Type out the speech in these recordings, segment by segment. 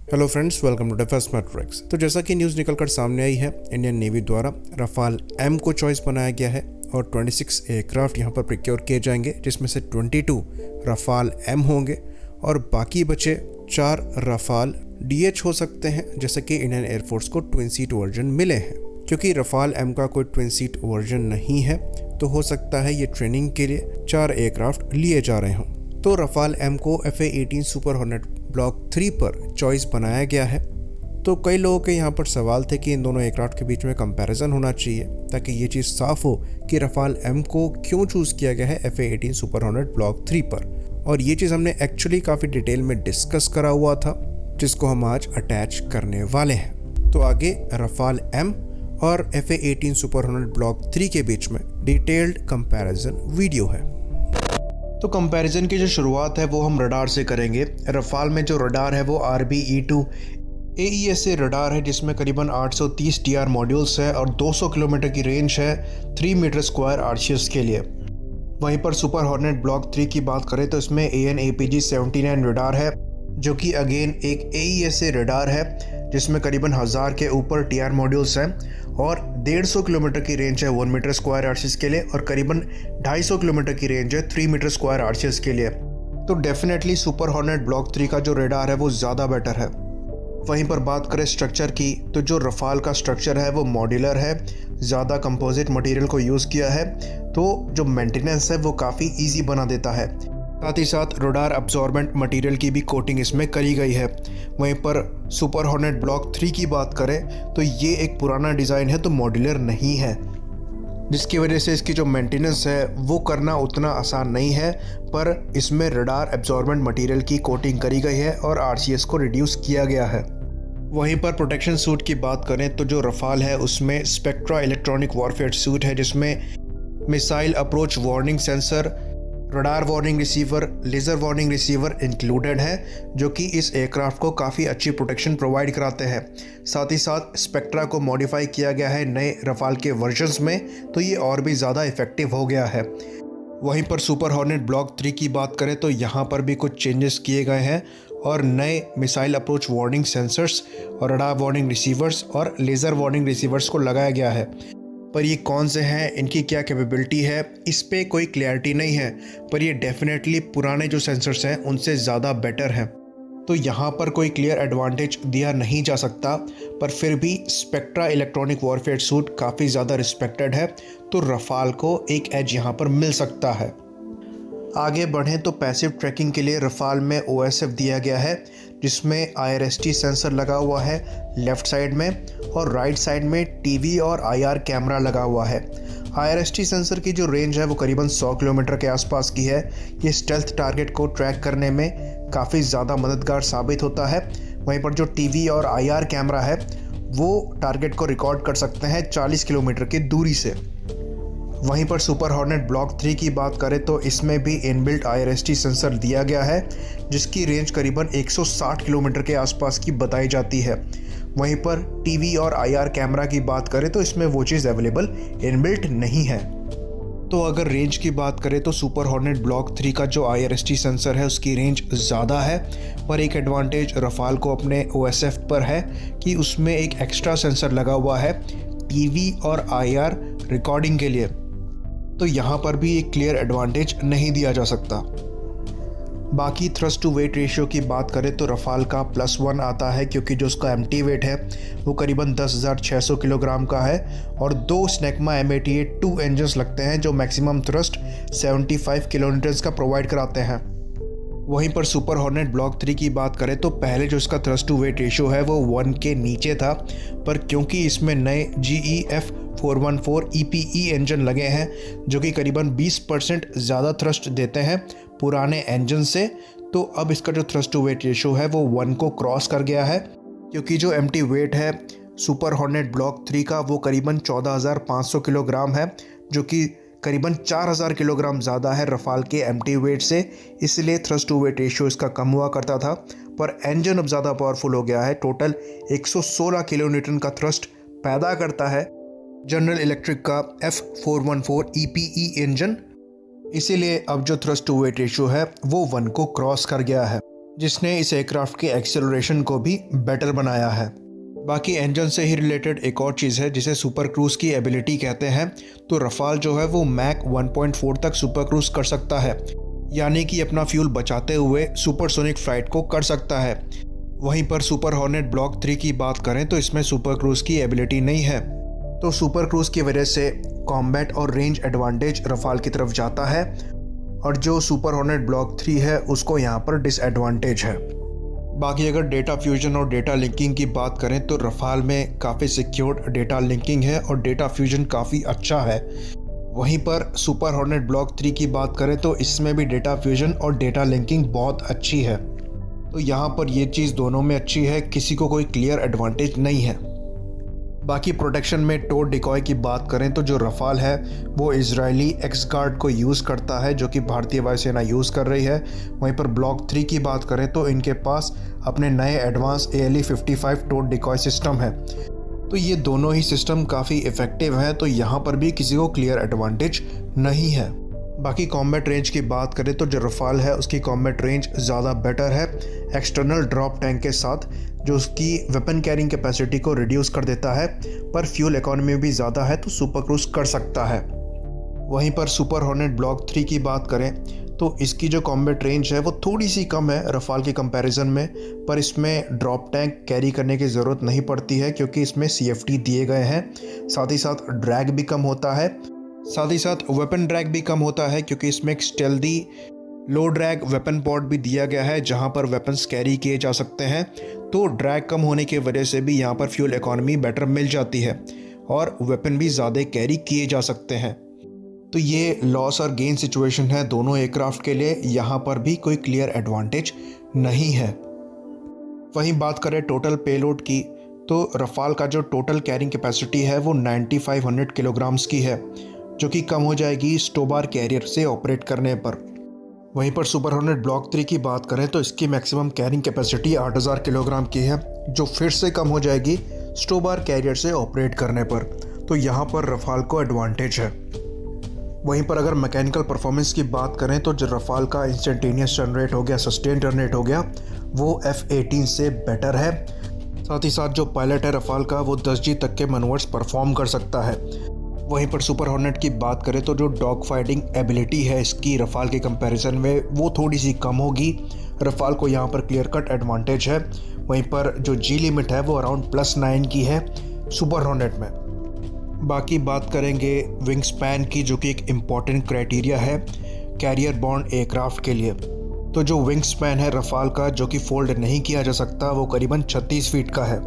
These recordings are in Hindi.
Hello friends, welcome to Defence Matrix. तो जैसा कि न्यूज़ निकलकर सामने आई है, इंडियन नेवी द्वारा रफाल एम को चॉइस बनाया गया है और 26 एयरक्राफ्ट यहां पर प्रिक्योर किए जाएंगे, जिसमें से 22 रफाल एम होंगे और बाकी बचे 4 रफाल डीएच हो सकते हैं, जैसे कि इंडियन एयरफोर्स को ट्विन सीट वर्जन मिले हैं। क्योंकि रफाल एम का कोई ट्विन सीट वर्जन नहीं है, तो हो सकता है ये ट्रेनिंग के लिए 4 एयरक्राफ्ट लिए जा रहे हों। तो रफाल एम को FA-18 सुपर हॉर्नेट ब्लॉक 3 पर चॉइस बनाया गया है। तो कई लोगों के यहाँ पर सवाल थे कि इन दोनों एयरक्राफ्ट के बीच में कंपैरिजन होना चाहिए, ताकि ये चीज़ साफ हो कि रफाल एम को क्यों चूज़ किया गया है FA-18 सुपर हॉर्नेट ब्लॉक 3 पर। और ये चीज़ हमने एक्चुअली काफ़ी डिटेल में डिस्कस करा हुआ था, जिसको हम आज अटैच करने वाले हैं। तो आगे रफाल एम और FA-18 सुपर हॉर्नेट ब्लॉक 3 के बीच में डिटेल्ड कंपैरिजन वीडियो है। तो कंपैरिजन की जो शुरुआत है वो हम रडार से करेंगे। रफाल में जो रडार है वो RB-E2 AESA रडार है, जिसमें करीबन 830 DR मॉड्यूल्स है और 200 किलोमीटर की रेंज है 3 मीटर स्क्वायर आर्शियस के लिए। वहीं पर सुपर हॉर्नेट ब्लॉक 3 की बात करें तो इसमें AN/APG-79 रडार है, जो कि अगेन एक AESA रडार है, जिसमें करीबन 1000 के ऊपर TR मॉड्यूल्स हैं और 150 किलोमीटर की रेंज है 1 मीटर स्क्वायर आर्शियस के लिए और करीबन 250 किलोमीटर की रेंज है 3 मीटर स्क्वायर आर्शियस के लिए। तो डेफिनेटली सुपर हॉर्नेट ब्लॉक 3 का जो रडार है वो ज़्यादा बेटर है। वहीं पर बात करें स्ट्रक्चर की, तो जो रफाल का स्ट्रक्चर है वो मॉड्यूलर है, ज़्यादा कंपोजिट मटेरियल को यूज़ किया है, तो जो मेंटेनेंस है वो काफ़ी ईजी बना देता है। साथ ही साथ रडार अब्जॉर्बेंट मटेरियल की भी कोटिंग इसमें करी गई है। वहीं पर सुपर हॉर्नेट ब्लॉक 3 की बात करें तो ये एक पुराना डिज़ाइन है, तो मॉड्यूलर नहीं है, जिसकी वजह से इसकी जो मेंटेनेंस है वो करना उतना आसान नहीं है। पर इसमें रडार अब्जॉर्बेंट मटेरियल की कोटिंग करी गई है और RCS को रिड्यूस किया गया है। वहीं पर प्रोटेक्शन सूट की बात करें तो जो रफाल है उसमें स्पेक्ट्रा इलेक्ट्रॉनिक वॉरफेयर सूट है, जिसमें missile approach warning sensor, radar warning receiver, laser warning receiver included है, जो कि इस एयरक्राफ्ट को काफ़ी अच्छी प्रोटेक्शन प्रोवाइड कराते हैं। साथ ही साथ स्पेक्ट्रा को मॉडिफाई किया गया है नए रफाल के वर्जन्स में, तो ये और भी ज़्यादा इफेक्टिव हो गया है। वहीं पर सुपर हॉर्नेट ब्लॉक 3 की बात करें तो यहाँ पर भी कुछ चेंजेस किए गए हैं और नए मिसाइल अप्रोच वार्निंग सेंसर्स और रडार वार्निंग रिसीवर्स और लेज़र वार्निंग रिसीवर्स को लगाया गया है। पर ये कौन से हैं, इनकी क्या कैपेबिलिटी है, इस पे कोई क्लैरिटी नहीं है, पर ये डेफिनेटली पुराने जो सेंसर्स हैं उनसे ज़्यादा बेटर हैं। तो यहाँ पर कोई क्लियर एडवांटेज दिया नहीं जा सकता, पर फिर भी स्पेक्ट्रा इलेक्ट्रॉनिक वॉरफेयर सूट काफ़ी ज़्यादा रिस्पेक्टेड है, तो रफाल को एक एज यहाँ पर मिल सकता है। आगे बढ़ें तो पैसिव ट्रैकिंग के लिए रफाल में OSF दिया गया है, जिसमें IRST सेंसर लगा हुआ है लेफ़्ट साइड में और राइट साइड में TV और IR कैमरा लगा हुआ है। IRST सेंसर की जो रेंज है वो करीबन 100 किलोमीटर के आसपास की है। ये स्टेल्थ टारगेट को ट्रैक करने में काफ़ी ज़्यादा मददगार साबित होता है। वहीं पर जो TV और IR कैमरा है वो टारगेट को रिकॉर्ड कर सकते हैं 40 किलोमीटर की दूरी से। वहीं पर सुपर हॉर्नेट ब्लॉक 3 की बात करें तो इसमें भी इनबिल्ट IRST सेंसर दिया गया है, जिसकी रेंज करीबन 160 किलोमीटर के आसपास की बताई जाती है। वहीं पर TV और IR कैमरा की बात करें तो इसमें वो चीज़ अवेलेबल इनबिल्ट नहीं है। तो अगर रेंज की बात करें तो सुपर हॉर्नेट ब्लॉक 3 का जो IRST सेंसर है उसकी रेंज ज़्यादा है, पर एक एडवांटेज रफाल को अपने OSF पर है कि उसमें एक एक्स्ट्रा सेंसर लगा हुआ है TV और IR रिकॉर्डिंग के लिए, तो यहाँ पर भी एक क्लियर एडवांटेज नहीं दिया जा सकता। बाकी थ्रस्ट टू वेट रेशियो की बात करें तो रफाल का +1 आता है, क्योंकि जो उसका एम्प्टी वेट है वो करीबन 10,600 किलोग्राम का है और 2 स्नेकमा M88-2 इंजन्स लगते हैं, जो मैक्सिमम थ्रस्ट 75 किलोन्यूटन का प्रोवाइड कराते हैं। वहीं पर सुपर हॉर्नेट ब्लॉक 3 की बात करें तो पहले जो इसका थ्रस्ट टू वेट रेशियो है वो 1 के नीचे था, पर क्योंकि इसमें नए GE F414 EPE इंजन लगे हैं, जो कि करीबन 20% ज़्यादा थ्रस्ट देते हैं पुराने इंजन से, तो अब इसका जो थ्रस्ट टू वेट रेशियो है वो 1 को क्रॉस कर गया है। क्योंकि जो एम्प्टी वेट है सुपर हॉर्नेट ब्लॉक 3 का वो करीबन 14,500 किलोग्राम है, जो कि करीबन 4,000 किलोग्राम ज़्यादा है रफाल के एम्प्टी वेट से, इसलिए थ्रस्ट टू वेट रेशियो इसका कम हुआ करता था, पर इंजन अब ज़्यादा पावरफुल हो गया है। टोटल 116 किलोन्यूटन का थ्रस्ट पैदा करता है जनरल इलेक्ट्रिक का F414 EPE इंजन, इसीलिए अब जो थ्रस्ट टू वेट रेशियो है वो 1 को क्रॉस कर गया है। जिसने इस एयरक्राफ्ट के एक्सेलरेशन को भी बेटर बनाया है। बाकी इंजन से ही रिलेटेड एक और चीज़ है जिसे सुपर क्रूज़ की एबिलिटी कहते हैं। तो रफाल जो है वो मैक 1.4 तक सुपर क्रूज़ कर सकता है, यानी कि अपना फ्यूल बचाते हुए सुपरसोनिक फ्लाइट को कर सकता है। वहीं पर सुपर हॉर्नेट ब्लॉक 3 की बात करें तो इसमें सुपर क्रूज़ की एबिलिटी नहीं है। तो सुपर क्रूज़ की वजह से कॉम्बैट और रेंज एडवांटेज रफाल की तरफ जाता है, और जो सुपर हॉर्नेट ब्लॉक 3 है उसको यहाँ पर डिसएडवांटेज है। बाकी अगर डेटा फ्यूजन और डेटा लिंकिंग की बात करें तो रफाल में काफ़ी सिक्योर्ड डेटा लिंकिंग है और डेटा फ्यूजन काफ़ी अच्छा है। वहीं पर सुपर हॉर्नेट ब्लॉक 3 की बात करें तो इसमें भी डेटा फ्यूजन और डेटा लिंकिंग बहुत अच्छी है। तो यहाँ पर ये चीज़ दोनों में अच्छी है, किसी को कोई क्लियर एडवांटेज नहीं है। बाकी प्रोटेक्शन में टोर डिकॉय की बात करें तो जो रफाल है वो इजरायली एक्सगार्ड को यूज़ करता है, जो कि भारतीय वायुसेना यूज़ कर रही है। वहीं पर ब्लॉक 3 की बात करें तो इनके पास अपने नए एडवांस ALE-55 टोर डिकॉय सिस्टम है। तो ये दोनों ही सिस्टम काफ़ी इफ़ेक्टिव हैं, तो यहाँ पर भी किसी को क्लियर एडवांटेज नहीं है। बाकी कॉम्बैट रेंज की बात करें तो जो रफाल है उसकी कॉम्बैट रेंज ज़्यादा बेटर है एक्सटर्नल ड्रॉप टैंक के साथ, जो उसकी वेपन कैरिंग कैपेसिटी को रिड्यूस कर देता है, पर फ्यूल इकोनॉमी भी ज़्यादा है तो सुपर क्रूज कर सकता है। वहीं पर सुपर हॉर्नेट ब्लॉक 3 की बात करें तो इसकी जो कॉम्बैट रेंज है वो थोड़ी सी कम है रफाल की कंपैरिजन में, पर इसमें ड्रॉप टैंक कैरी करने की ज़रूरत नहीं पड़ती है क्योंकि इसमें CFT दिए गए हैं। साथ ही साथ ड्रैग भी कम होता है, साथ ही साथ वेपन ड्रैग भी कम होता है क्योंकि इसमें एक स्टेल्दी लो ड्रैग वेपन पॉड भी दिया गया है जहां पर वेपन्स कैरी किए जा सकते हैं। तो ड्रैग कम होने की वजह से भी यहां पर फ्यूल इकोनॉमी बेटर मिल जाती है और वेपन भी ज़्यादा कैरी किए जा सकते हैं। तो ये लॉस और गेन सिचुएशन है दोनों एयरक्राफ्ट के लिए, यहाँ पर भी कोई क्लियर एडवांटेज नहीं है। वहीं बात करें टोटल पेलोड की तो रफाल का जो टोटल कैरिंग कैपेसिटी है वो 9500 किलोग्राम्स की है, जो कि कम हो जाएगी स्टोबार कैरियर से ऑपरेट करने पर। वहीं पर सुपर हॉर्नेट ब्लॉक 3 की बात करें तो इसकी मैक्सिमम कैरिंग कैपेसिटी 8000 किलोग्राम की है, जो फिर से कम हो जाएगी स्टोबार कैरियर से ऑपरेट करने पर। तो यहाँ पर रफाल को एडवांटेज है। वहीं पर अगर मैकेनिकल परफॉर्मेंस की बात करें तो जो रफाल का इंस्टेंटेनियस टर्न रेट हो गया, सस्टेन टर्न रेट हो गया, वो F-18 से बेटर है। साथ ही साथ जो पायलट है रफाल का वो 10G तक के मैनूवर्स परफॉर्म कर सकता है। वहीं पर सुपर हॉर्नेट की बात करें तो जो डॉग फाइटिंग एबिलिटी है इसकी रफाल के कंपैरिजन में वो थोड़ी सी कम होगी। रफाल को यहाँ पर क्लियर कट एडवांटेज है। वहीं पर जो G लिमिट है वो अराउंड +9 की है सुपर हॉर्नेट में। बाकी बात करेंगे विंग स्पैन की, जो कि एक इम्पॉर्टेंट क्राइटेरिया है कैरियर बॉन्ड एयरक्राफ्ट के लिए। तो जो विंग स्पैन है रफाल का जो कि फोल्ड नहीं किया जा सकता वो करीबन 36 फीट का है।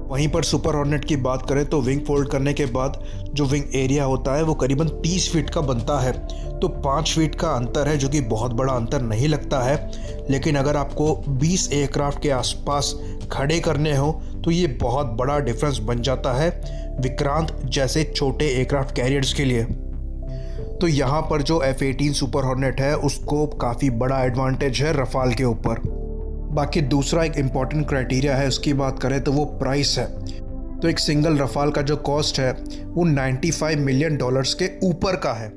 वहीं पर सुपर हॉर्नेट की बात करें तो विंग फोल्ड करने के बाद जो विंग एरिया होता है वो करीबन 30 फीट का बनता है। तो 5 फीट का अंतर है, जो कि बहुत बड़ा अंतर नहीं लगता है, लेकिन अगर आपको 20 एयरक्राफ्ट के आसपास खड़े करने हो तो ये बहुत बड़ा डिफरेंस बन जाता है विक्रांत जैसे छोटे एयरक्राफ्ट कैरियर्स के लिए। तो यहाँ पर जो F-18 सुपर हॉर्नेट है उसको काफ़ी बड़ा एडवांटेज है रफाल के ऊपर। बाकी दूसरा एक इम्पॉर्टेंट क्राइटेरिया है, उसकी बात करें तो वो प्राइस है। तो एक सिंगल रफाल का जो कॉस्ट है वो $95 मिलियन के ऊपर का है।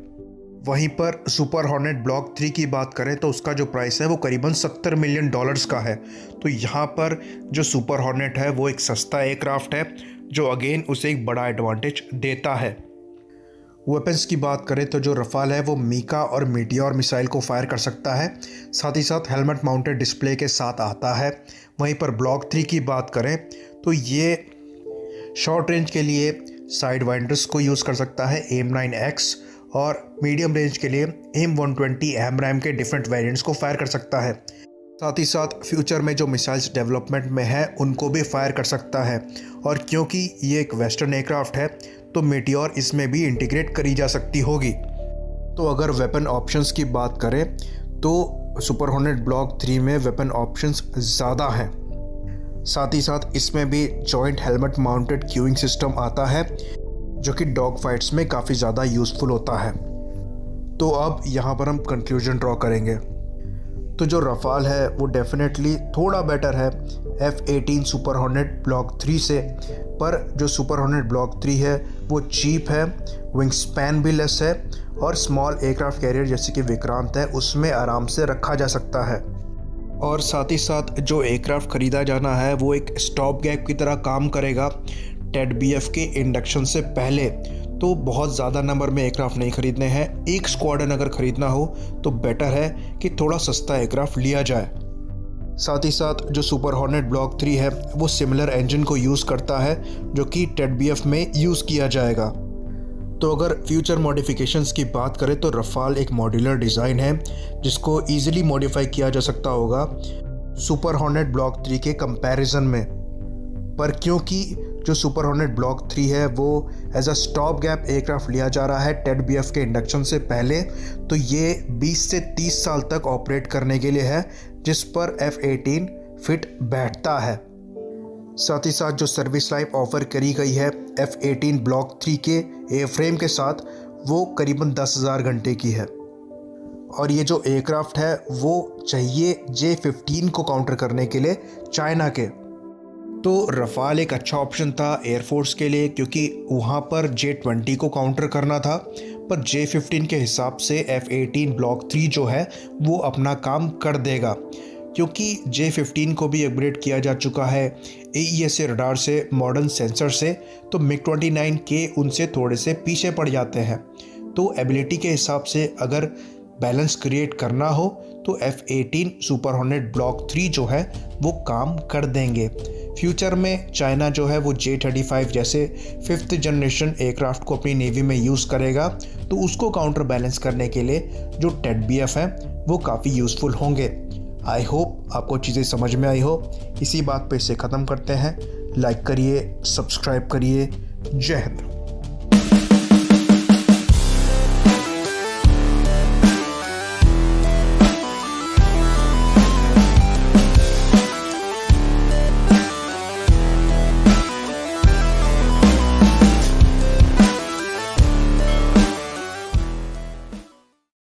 वहीं पर सुपर हॉर्नेट ब्लॉक 3 की बात करें तो उसका जो प्राइस है वो करीबन $70 मिलियन का है। तो यहाँ पर जो सुपर हॉर्नेट है वो एक सस्ता एयरक्राफ्ट है, जो अगेन उसे एक बड़ा एडवांटेज देता है। वेपन्स की बात करें तो जो रफाल है वो मीका और मीटियोर मिसाइल को फायर कर सकता है, साथ ही साथ हेलमेट माउंटेड डिस्प्ले के साथ आता है। वहीं पर ब्लॉक 3 की बात करें तो ये शॉर्ट रेंज के लिए साइड वाइंडर्स को यूज़ कर सकता है AIM-9X, और मीडियम रेंज के लिए AIM-120 AMRAAM के डिफरेंट वेरिएंट्स को फायर कर सकता है। साथ ही साथ फ्यूचर में जो मिसाइल्स डेवलपमेंट में है उनको भी फायर कर सकता है, और क्योंकि ये एक वेस्टर्न एयरक्राफ्ट है तो मीटियोर इसमें भी इंटीग्रेट करी जा सकती होगी। तो अगर वेपन ऑप्शंस की बात करें तो सुपर हॉर्नेट ब्लॉक 3 में वेपन ऑप्शंस ज़्यादा हैं। साथ ही साथ इसमें भी joint helmet mounted queuing system आता है, जो कि डॉग फाइट्स में काफ़ी ज़्यादा यूज़फुल होता है। तो अब यहाँ पर हम कंक्लूजन ड्रॉ करेंगे। तो जो रफाल है वो डेफिनेटली थोड़ा बेटर है F-18 सुपर हॉर्नेट ब्लॉक 3 से, पर जो सुपर हॉर्नेट ब्लॉक 3 है वो चीप है, विंग स्पैन भी लेस है, और स्मॉल एयरक्राफ्ट कैरियर जैसे कि विक्रांत है उसमें आराम से रखा जा सकता है। और साथ ही साथ जो एयरक्राफ्ट ख़रीदा जाना है वो एक स्टॉप गैप की तरह काम करेगा टेड BF के इंडक्शन से पहले। तो बहुत ज़्यादा नंबर में एयरक्राफ्ट नहीं खरीदने हैं। एक स्क्वाड्रन अगर ख़रीदना हो तो बेटर है कि थोड़ा सस्ता एयरक्राफ्ट लिया जाए। साथ ही साथ जो सुपर हॉर्नेट ब्लॉक 3 है वो सिमिलर इंजन को यूज़ करता है जो कि टेड BF में यूज़ किया जाएगा। तो अगर फ्यूचर मॉडिफिकेशंस की बात करें तो रफाल एक मॉड्यूलर डिज़ाइन है जिसको ईजिली मॉडिफाई किया जा सकता होगा सुपर हॉर्नेट ब्लॉक 3 के कंपैरिजन में। पर क्योंकि जो सुपर हॉर्नेट ब्लॉक 3 है वो as a stop gap aircraft लिया जा रहा है टेड BF के इंडक्शन से पहले, तो ये 20 से 30 साल तक ऑपरेट करने के लिए है जिस पर F-18 फिट बैठता है। साथ ही साथ जो सर्विस लाइफ ऑफर करी गई है F-18 ब्लॉक 3 के एयरफ्रेम के साथ वो करीबन 10,000 घंटे की है। और ये जो एयरक्राफ्ट है वो चाहिए J-15 को काउंटर करने के लिए चाइना के। तो रफाल एक अच्छा ऑप्शन था एयरफोर्स के लिए क्योंकि वहाँ पर J-20 को काउंटर करना था, पर J-15 के हिसाब से F-18 ब्लॉक 3 जो है वो अपना काम कर देगा क्योंकि J-15 को भी अपग्रेड किया जा चुका है AESA रडार से, मॉडर्न सेंसर से। तो MiG-29 के उनसे थोड़े से पीछे पड़ जाते हैं। तो एबिलिटी के हिसाब से अगर बैलेंस क्रिएट करना हो तो F-18 सुपर हॉर्नेट ब्लॉक 3 जो है वो काम कर देंगे। फ्यूचर में चाइना जो है वो J-35 जैसे 5th जनरेशन एयरक्राफ्ट को अपनी नेवी में यूज़ करेगा, तो उसको काउंटर बैलेंस करने के लिए जो टेड BF हैं वो काफ़ी यूज़फुल होंगे। आई होप आपको चीज़ें समझ में आई हो। इसी बात पे इसे ख़त्म करते हैं। लाइक करिए, सब्सक्राइब करिए। जय हिंद।